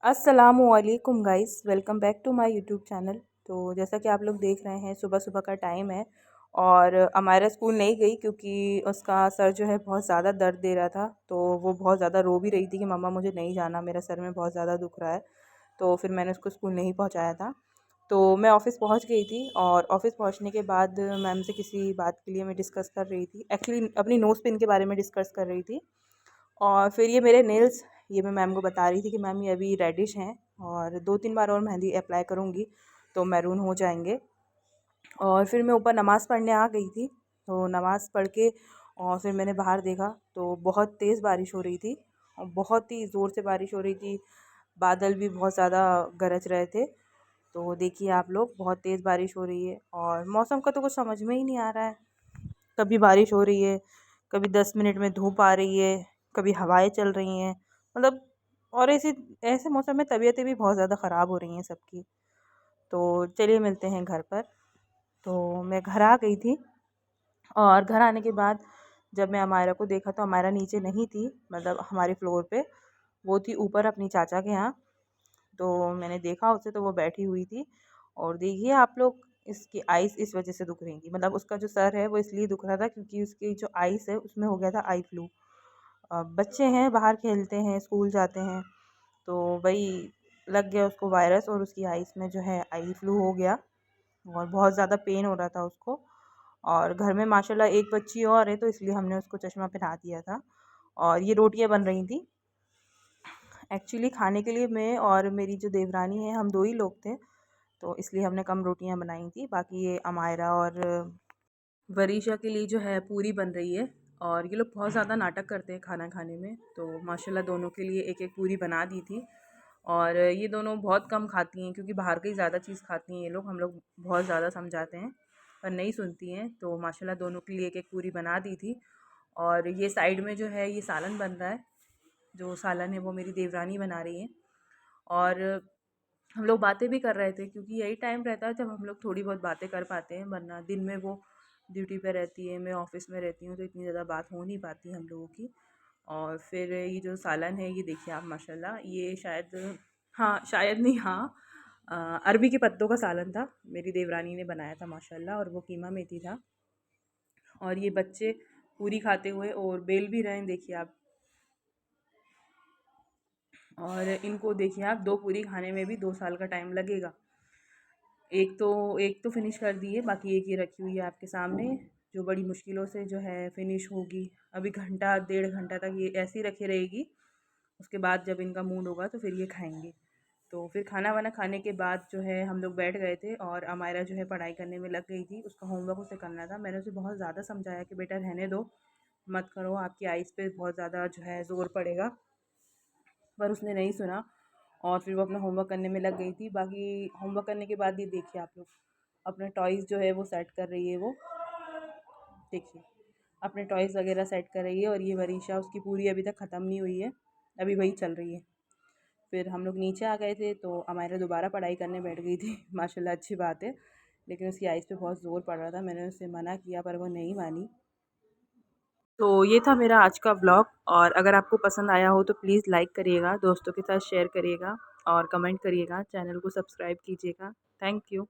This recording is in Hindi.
अस्सलामुअलैकुम guys, welcome back to my YouTube channel. तो जैसा कि आप लोग देख रहे हैं, सुबह सुबह का टाइम है और अमायरा स्कूल नहीं गई क्योंकि उसका सर जो है बहुत ज़्यादा दर्द दे रहा था। तो वो बहुत ज़्यादा रो भी रही थी कि मम्मा मुझे नहीं जाना, मेरा सर में बहुत ज़्यादा दुख रहा है। तो फिर मैंने उसको स्कूल नहीं पहुँचाया था। तो मैं ऑफ़िस पहुँच गई थी और ऑफ़िस पहुँचने के बाद मैम से किसी बात के लिए मैं डिस्कस कर रही थी, एक्चुअली अपनी नोज़ पिन के बारे में डिस्कस कर रही थी। और फिर ये मेरे नेल्स, ये मैं मैम को बता रही थी कि मैम ये अभी रेडिश हैं और 2-3 बार और मेहंदी अप्लाई करूँगी तो मैरून हो जाएंगे। और फिर मैं ऊपर नमाज़ पढ़ने आ गई थी। तो नमाज़ पढ़ के और फिर मैंने बाहर देखा तो बहुत तेज़ बारिश हो रही थी और बहुत ही ज़ोर से बारिश हो रही थी। बादल भी बहुत ज़्यादा गरज रहे थे। तो देखिए आप लोग, बहुत तेज़ बारिश हो रही है और मौसम का तो कुछ समझ में ही नहीं आ रहा है। कभी बारिश हो रही है, कभी 10 मिनट में धूप आ रही है, कभी हवाएं चल रही हैं, मतलब। और ऐसे ऐसे मौसम में तबीयतें भी बहुत ज़्यादा ख़राब हो रही हैं सबकी। तो चलिए मिलते हैं घर पर। तो मैं घर आ गई थी और घर आने के बाद जब मैं अमायरा को देखा तो अमायरा नीचे नहीं थी, मतलब हमारे फ्लोर पे, वो थी ऊपर अपनी चाचा के यहाँ। तो मैंने देखा उसे, तो वो बैठी हुई थी। और देखिए आप लोग, इसकी आइज़ इस वजह से दुख रही थी, मतलब उसका जो सर है वो इसलिए दुख रहा था क्योंकि उसकी जो आइज़ है उसमें हो गया था आई फ्लू। बच्चे हैं, बाहर खेलते हैं, स्कूल जाते हैं, तो वही लग गया उसको वायरस और उसकी आइज़ में जो है आई फ्लू हो गया और बहुत ज़्यादा पेन हो रहा था उसको। और घर में माशाल्लाह एक बच्ची और है तो इसलिए हमने उसको चश्मा पहना दिया था। और ये रोटियां बन रही थी, एक्चुअली खाने के लिए मैं और मेरी जो देवरानी है, हम दो ही लोग थे। तो इसलिए हमने कम रोटियां बनाई थी। बाकी ये अमायरा और वरीशा के लिए जो है पूरी बन रही है। और ये लोग बहुत ज़्यादा नाटक करते हैं खाना खाने में, तो माशाल्लाह दोनों के लिए एक एक पूरी बना दी थी। और ये दोनों बहुत कम खाती हैं क्योंकि बाहर की ज़्यादा चीज़ खाती हैं ये लोग। हम लोग बहुत ज़्यादा समझाते हैं पर नहीं सुनती हैं, तो माशाल्लाह दोनों के लिए एक एक पूरी बना दी थी। और ये साइड में जो है ये सालन बन रहा है, जो सालन है वो मेरी देवरानी बना रही है। और हम लोग बातें भी कर रहे थे क्योंकि यही टाइम रहता है जब हम लोग थोड़ी बहुत बातें कर पाते हैं, वरना दिन में वो ड्यूटी पे रहती है, मैं ऑफिस में रहती हूँ, तो इतनी ज़्यादा बात हो नहीं पाती हम लोगों की। और फिर ये जो सालन है ये देखिए आप, माशाल्लाह ये शायद, हाँ शायद नहीं, हाँ, अरबी के पत्तों का सालन था, मेरी देवरानी ने बनाया था माशाल्लाह, और वो कीमा मेथी था। और ये बच्चे पूरी खाते हुए और बेल भी रहे हैं, देखिए आप। और इनको देखिए आप, 2 पूरी खाने में भी 2 साल का टाइम लगेगा। एक तो फिनिश कर दी है, बाकी एक ये रखी हुई है आपके सामने, जो बड़ी मुश्किलों से जो है फिनिश होगी। अभी घंटा 1.5 घंटा तक ये ऐसे ही रखी रहेगी। उसके बाद जब इनका मूड होगा तो फिर ये खाएंगे। तो फिर खाना वाना खाने के बाद जो है हम लोग बैठ गए थे और अमायरा जो है पढ़ाई करने में लग गई थी, उसका होमवर्क उसे करना था। मैंने उसे बहुत ज़्यादा समझाया कि बेटा रहने दो, मत करो, आपकी आइज़ पे बहुत ज़्यादा जो है ज़ोर पड़ेगा, पर उसने नहीं सुना। और फिर वो अपना होमवर्क करने में लग गई थी। बाकी होमवर्क करने के बाद ये देखिए आप लोग, अपने टॉयज़ जो है वो सेट कर रही है वो, देखिए अपने टॉयज़ वगैरह सेट कर रही है। और ये वरीशा, उसकी पूरी अभी तक ख़त्म नहीं हुई है, अभी वही चल रही है। फिर हम लोग नीचे आ गए थे तो अमायरा दोबारा पढ़ाई करने बैठ गई थी माशाल्लाह, अच्छी बात है। लेकिन उसकी आइज़ पे बहुत ज़ोर पड़ रहा था, मैंने उससे मना किया पर वो नहीं मानी। तो ये था मेरा आज का व्लॉग। और अगर आपको पसंद आया हो तो प्लीज़ लाइक करिएगा, दोस्तों के साथ शेयर करिएगा और कमेंट करिएगा, चैनल को सब्सक्राइब कीजिएगा। Thank you.